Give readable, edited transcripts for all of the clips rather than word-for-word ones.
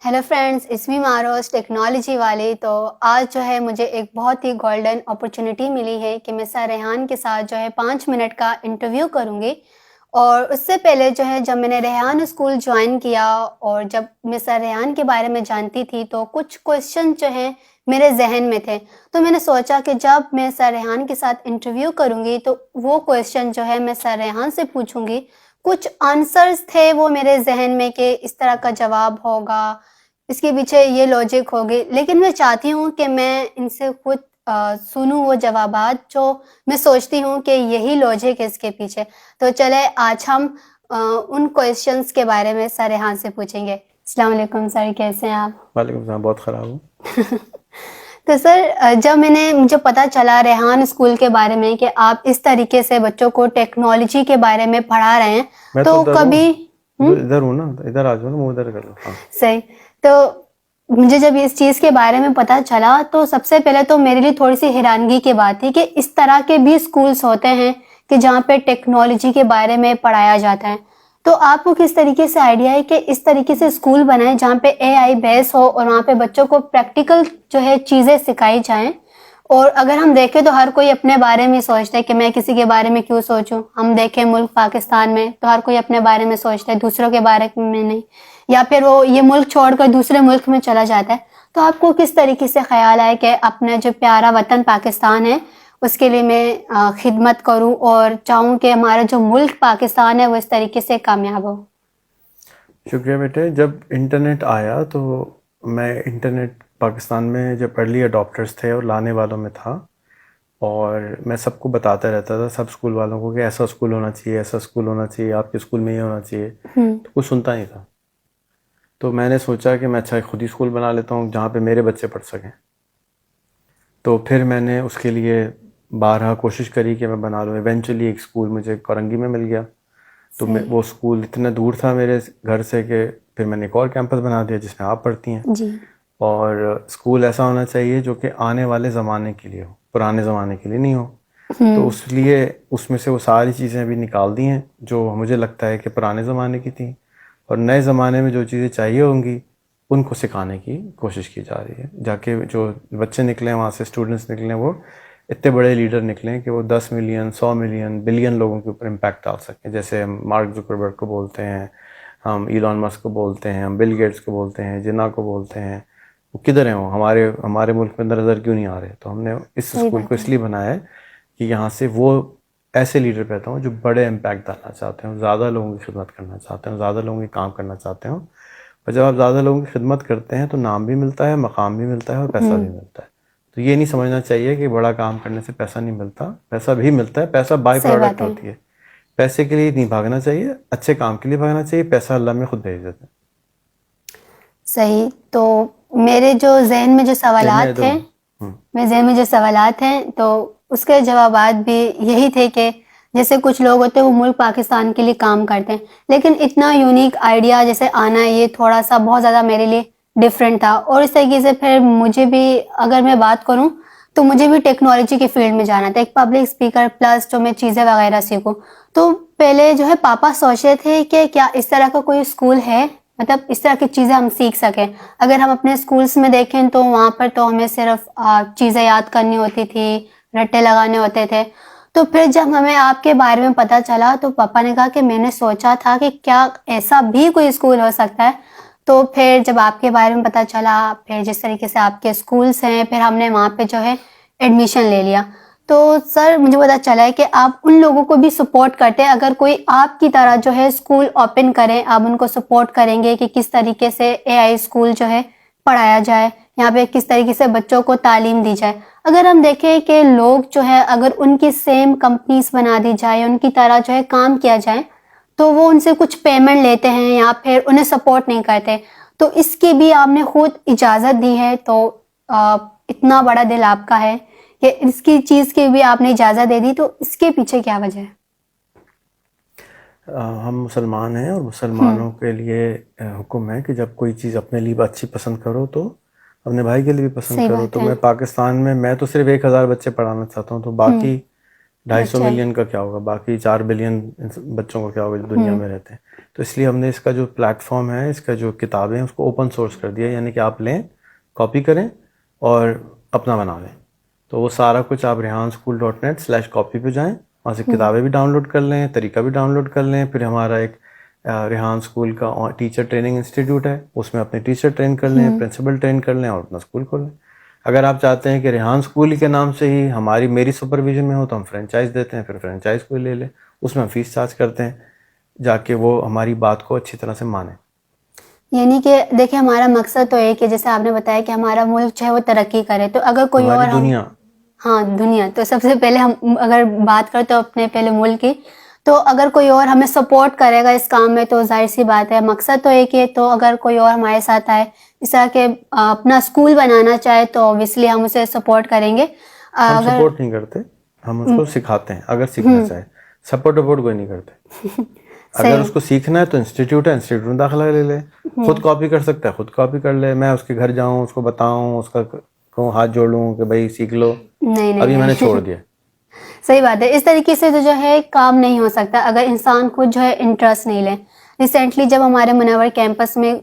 Hello friends, इसमी मारोस technology वाले। तो आज जो है मुझे एक बहुत ही गोल्डन अपॉर्चुनिटी मिली है कि मैं सर रेहान के साथ जो है 5 मिनट का इंटरव्यू करूँगी। और उससे पहले जो है जब मैंने रेहान स्कूल जॉइन किया और जब मैं सर रेहान के बारे में जानती थी तो कुछ क्वेश्चन जो हैं मेरे ज़हन में थे। तो मैंने सोचा कि जब मैं सर रेहान के साथ इंटरव्यू करूँगी तो वो क्वेश्चन जो है मैं सर रेहान से पूछूँगी। कुछ आंसर्स थे वो मेरे ज़हन में कि इस तरह का जवाब होगा, इसके पीछे ये लॉजिक होगी, लेकिन मैं चाहती हूँ कि मैं इनसे खुद सुनूँ वो जवाबात जो मैं सोचती हूँ कि यही लॉजिक है इसके पीछे। तो चले आज हम उन क्वेश्चंस के बारे में सर रेहान से पूछेंगे। अस्सलाम वालेकुम सर, कैसे हैं आप? वालेकुम सलाम। बहुत ख़राब हूँ। तो सर जब मुझे पता चला रेहान स्कूल के बारे में कि आप इस तरीके से बच्चों को टेक्नोलॉजी के बारे में पढ़ा रहे हैं, मैं तो तो उधर हूँ। कभी इधर हूँ ना, इधर आ जाओ ना, मुँह इधर कर लो। हाँ। सही। तो मुझे जब इस चीज़ के बारे में पता चला तो सबसे पहले तो मेरे लिए थोड़ी-सी हैरानगी की बात थी कि इस तरह के भी स्कूल्स होते हैं कि जहाँ पे टेक्नोलॉजी के बारे में पढ़ाया जाता है। तो आपको किस तरीके से आइडिया है कि इस तरीके से स्कूल बनाएँ जहाँ पे एआई बेस हो और वहाँ पे बच्चों को प्रैक्टिकल जो है चीज़ें सिखाई जाएँ? और अगर हम देखें तो हर कोई अपने बारे में सोचता है कि मैं किसी के बारे में क्यों सोचूं। हम देखें मुल्क पाकिस्तान में तो हर कोई अपने बारे में सोचता है, दूसरों के बारे में नहीं। या फिर वो ये मुल्क छोड़कर दूसरे मुल्क में चला जाता है। तो आपको किस तरीके से ख्याल आया कि अपना जो प्यारा वतन पाकिस्तान है उसके लिए मैं खिदमत करूं और चाहूं कि हमारा जो मुल्क पाकिस्तान है वो इस तरीके से कामयाब हो? शुक्रिया बेटे। जब इंटरनेट आया तो मैं इंटरनेट पाकिस्तान में जब अर्ली अडॉप्टर्स थे और लाने वालों में था, और मैं सबको बताता रहता था, सब स्कूल वालों को, कि ऐसा स्कूल होना चाहिए, ऐसा स्कूल होना चाहिए, आपके स्कूल में ये होना चाहिए। तो कुछ सुनता नहीं था। तो मैंने सोचा कि मैं अच्छा खुद ही स्कूल बना लेता हूँ जहाँ पे मेरे बच्चे पढ़ सकें। तो फिर मैंने उसके लिए बारहा कोशिश करी कि मैं बना लूँ। इवेंचुअली एक स्कूल मुझे कोरंगी में मिल गया। तो मैं, सही। वो स्कूल इतना दूर था मेरे घर से कि फिर मैंने एक और कैंपस बना दिया जिसमें आप पढ़ती हैं। जी। और स्कूल ऐसा होना चाहिए जो कि आने वाले ज़माने के लिए हो, पुराने ज़माने के लिए नहीं हो। तो हम्म। उसलिए उसमें से वो सारी चीज़ें अभी निकाल दी हैं जो मुझे लगता है कि पुराने ज़माने की थी, और नए ज़माने में जो चीज़ें चाहिए होंगी उनको सिखाने की कोशिश की जा रही है। जाके जो बच्चे निकले वहाँ से, स्टूडेंट्स निकले, वो इतने बड़े लीडर निकलें कि वो 10 मिलियन, 100 मिलियन, बिलियन लोगों के ऊपर इम्पैक्ट डाल सकें। जैसे हम मार्क जुकरबर्ग को बोलते हैं, हम इलॉन मस्क को बोलते हैं, हम बिल गेट्स को बोलते हैं, जिन्ना को बोलते हैं। वो किधर हैं? वो हमारे हमारे मुल्क में नज़र क्यों नहीं आ रहे? तो हमने इस सही स्कूल को बात है। इसलिए बनाया है कि यहाँ से वो ऐसे लीडर पैदा हों जो बड़े इम्पैक्ट डालना चाहते हैं, ज़्यादा लोगों की खिदमत करना चाहते हैं, ज़्यादा लोगों के काम करना चाहते हैं। और जब आप ज़्यादा लोगों की खिदमत करते हैं तो नाम भी मिलता है, मकाम भी मिलता है, और पैसा भी हम्म। मिलता है। तो ये नहीं समझना चाहिए कि बड़ा काम करने से पैसा नहीं मिलता। पैसा भी मिलता है, पैसा बाय सही बात प्रोडक्ट है। होती है। पैसे के लिए नहीं भागना चाहिए, अच्छे काम के लिए भागना चाहिए। पैसा अल्लाह में खुद भेज देता है। सही। तो मेरे जो ज़हन में जो मैं सवालात इधर थे हूँ। हम्म। मेरे ज़हन में जो सवालात हैं तो उसके जवाबात भी यही थे कि जैसे कुछ लोग होते हैं वो मुल्क पाकिस्तान के लिए काम करते हैं, लेकिन इतना यूनिक आइडिया जैसे आना ये थोड़ा सा बहुत ज़्यादा मेरे लिए डिफरेंट था। और इस तरीके से फिर मुझे भी, अगर मैं बात करूं तो मुझे भी टेक्नोलॉजी के फील्ड में जाना था, एक पब्लिक स्पीकर प्लस जो मैं चीज़ें वगैरह सीखूं। तो पहले जो है पापा सोच रहे थे कि क्या इस तरह का कोई स्कूल है, मतलब इस तरह की चीज़ें हम सीख सकें। अगर हम अपने स्कूल्स में देखें तो वहाँ पर तो हमें सिर्फ चीज़ें याद करनी होती थी, रट्टे लगाने होते थे। तो फिर जब हमें आपके बारे में पता चला तो पापा ने कहा कि मैंने सोचा था कि क्या ऐसा भी कोई स्कूल हो सकता है। तो फिर जब आपके बारे में पता चला, फिर जिस तरीके से आपके स्कूल्स हैं, फिर हमने वहाँ पे जो है एडमिशन ले लिया। तो सर मुझे पता चला है कि आप उन लोगों को भी सपोर्ट करते हैं, अगर कोई आपकी तरह जो है स्कूल ओपन करें आप उनको सपोर्ट करेंगे कि किस तरीके से एआई स्कूल जो है पढ़ाया जाए, यहाँ पे किस तरीके से बच्चों को तालीम दी जाए। अगर हम देखें कि लोग जो है अगर उनकी सेम कंपनीज बना दी जाए, उनकी तरह जो है काम किया जाए, तो वो उनसे कुछ पेमेंट लेते हैं या फिर उन्हें सपोर्ट नहीं करते। तो इसकी भी आपने खुद इजाज़त दी है, तो इतना बड़ा दिल आपका है कि इसकी चीज़ की भी आपने इजाज़त दे दी, तो इसके पीछे क्या वजह है? हम मुसलमान हैं, और हम्म। मुसलमानों के लिए हुक्म है कि जब कोई चीज़ अपने लिए अच्छी पसंद करो तो अपने भाई के लिए भी पसंद सही करो। बात तो है। मैं पाकिस्तान में, मैं तो सिर्फ 1000 बच्चे पढ़ाना चाहता हूँ, तो हम्म। बाकी 250 अच्छा। मिलियन का क्या होगा, बाकी 4 बिलियन बच्चों का क्या होगा जो दुनिया में रहते हैं। तो इसलिए हमने इसका जो प्लेटफॉर्म है, इसका जो किताबें हैं उसको ओपन सोर्स कर दिया, यानी कि आप लें, कॉपी करें और अपना बना लें। तो वो सारा कुछ आप rehanschool.net/copy पे जाएं, वहाँ से किताबें भी डाउनलोड कर लें, तरीका भी डाउनलोड कर लें। फिर हमारा एक रेहान स्कूल का टीचर ट्रेनिंग इंस्टीट्यूट है, उसमें अपने टीचर ट्रेन कर लें, प्रिंसिपल ट्रेन कर लें और अपना स्कूल खोल लें। अगर आप चाहते हैं कि रेहान स्कूल के नाम से ही मेरी सुपरविजन में हो तो हम फ्रेंचाइज देते हैं, फिर फ्रेंचाइज को ले लें, उसमें हम फीस चार्ज करते हैं, जाके वो हमारी बात को अच्छी तरह से माने। यानी कि देखिए हमारा मकसद तो एक है, जैसे आपने बताया कि हमारा मुल्क जो है वो तरक्की करे, तो अगर कोई और हमारी दुनिया, हाँ दुनिया, तो सबसे पहले हम अगर बात करें तो अपने पहले मुल्क की, तो अगर कोई और हमें सपोर्ट करेगा इस काम में तो जाहिर सी बात है मकसद तो एक ही है। तो अगर कोई और हमारे साथ आए इस तरह के अपना स्कूल बनाना चाहे तो ऑब्वियसली हम उसे सपोर्ट करेंगे। हम अगर सपोर्ट नहीं करते, हम उसको सिखाते हैं अगर सीखना चाहे। सपोर्ट कोई नहीं करते। अगर उसको सीखना है तो इंस्टीट्यूट है, इंस्टीट्यूट में दाखिला ले ले। खुद कॉपी कर सकता है, खुद कॉपी कर ले। मैं उसके घर जाऊं, उसको बताऊं, उसका कहूं, हाथ जोड़ लूं कि भाई सीख लो, नहीं अभी मैंने नहीं छोड़ दिया। सही बात है। इस तरीके से तो जो है काम नहीं हो सकता अगर इंसान खुद जो है इंटरेस्ट नहीं ले। रिसेंटली जब हमारे मुनव्वर कैंपस में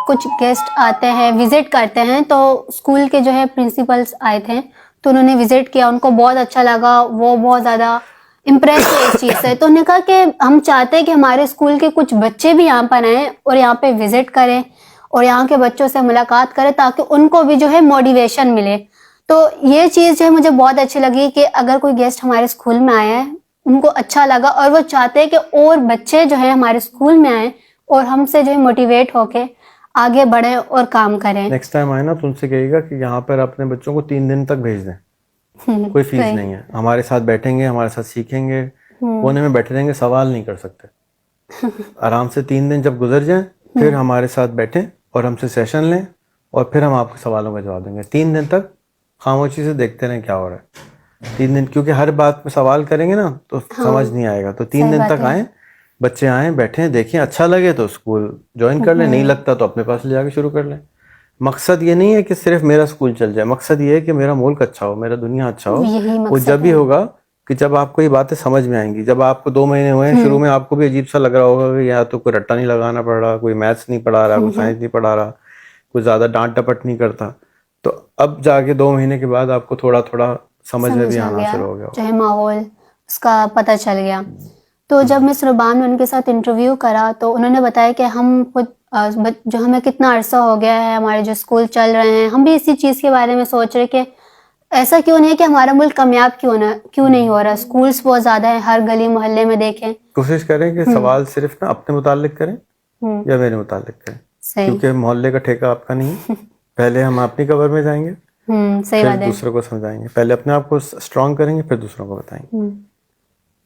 कुछ गेस्ट आते हैं, विजिट करते हैं, तो स्कूल के जो है प्रिंसिपल्स आए थे, तो उन्होंने विजिट किया, उनको बहुत अच्छा लगा, वो बहुत ज़्यादा इम्प्रेस हुए इस चीज़ से। तो उन्होंने कहा कि हम चाहते हैं कि हमारे स्कूल के कुछ बच्चे भी यहाँ पर आएँ और यहाँ पे विजिट करें और यहाँ के बच्चों से मुलाकात करें, ताकि उनको भी जो है मोटिवेशन मिले। तो ये चीज़ जो है मुझे बहुत अच्छी लगी कि अगर कोई गेस्ट हमारे स्कूल में आया है, उनको अच्छा लगा और वो चाहते हैं कि और बच्चे जो है हमारे स्कूल में आए और हमसे जो है मोटिवेट होके आगे बढ़े और काम करें। नेक्स्ट टाइम आए ना तो उनसे कहिएगा कि यहाँ पर अपने बच्चों को 3 दिन तक भेज दें, कोई फीस सही। नहीं है। हमारे साथ बैठेंगे, हमारे साथ सीखेंगे, कोने में बैठे रहेंगे, सवाल नहीं कर सकते। आराम से 3 दिन जब गुजर जाएं फिर हमारे साथ बैठें और हमसे सेशन लें और फिर हम आपके सवालों का जवाब देंगे। 3 दिन तक खामोशी से देखते रहें क्या हो रहा है। 3 दिन, क्योंकि हर बात में सवाल करेंगे ना तो समझ नहीं आएगा। तो 3 सही दिन बात तक है। आए, बच्चे आएं, बैठें, देखें, अच्छा लगे तो स्कूल ज्वाइन कर लें, नहीं लगता तो अपने पास ले जाके शुरू कर लें। मकसद ये नहीं है कि सिर्फ मेरा स्कूल चल जाए, मकसद ये है कि मेरा मुल्क अच्छा हो, मेरा दुनिया अच्छा हो। यही वो मकसद जब भी है। होगा कि जब आपको ये बातें समझ में आएंगी। जब आपको 2 महीने हुए हैं, शुरू में आपको भी अजीब सा लग रहा होगा कि या तो कोई रट्टा नहीं लगाना पड़ रहा, कोई मैथ्स नहीं पढ़ा रहा, कोई साइंस नहीं पढ़ा रहा, कोई ज़्यादा डांट टपट नहीं करता। तो अब जाके 2 महीने के बाद आपको थोड़ा थोड़ा समझ में भी समझ आ आना गया, शुरू हो गया जो है माहौल उसका पता चल गया। तो जब मिस रुबान ने उनके साथ इंटरव्यू करा तो उन्होंने बताया कि हम खुद जो हमें कितना अरसा हो गया है हमारे जो स्कूल चल रहे हैं, हम भी इसी चीज़ के बारे में सोच रहे कि ऐसा क्यों नहीं है कि हमारा मुल्क कामयाब क्यों नहीं हो रहा। स्कूल्स बहुत ज़्यादा है, हर गली मोहल्ले में देखें। कोशिश करें कि सवाल सिर्फ ना अपने मुतालिक करें या मेरे मुतालिक करें, सही। क्योंकि मोहल्ले का ठेका आपका नहीं है। पहले हम अपनी कवर में जाएंगे, सही फिर बात है। दूसरों को समझाएंगे। पहले अपने आप को स्ट्रांग करेंगे, फिर दूसरों को बताएंगे।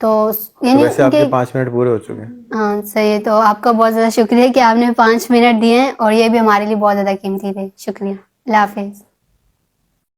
तो तो यानी वैसे आपके कि 5 मिनट पूरे हो चुके हैं। हाँ सही है। तो आपका बहुत ज़्यादा शुक्रिया कि आपने 5 मिनट दिए हैं और ये भी हमारे लिए बहुत ज़्यादा कीमती थे। शुक्रिया। अल्लाह हाफिज़।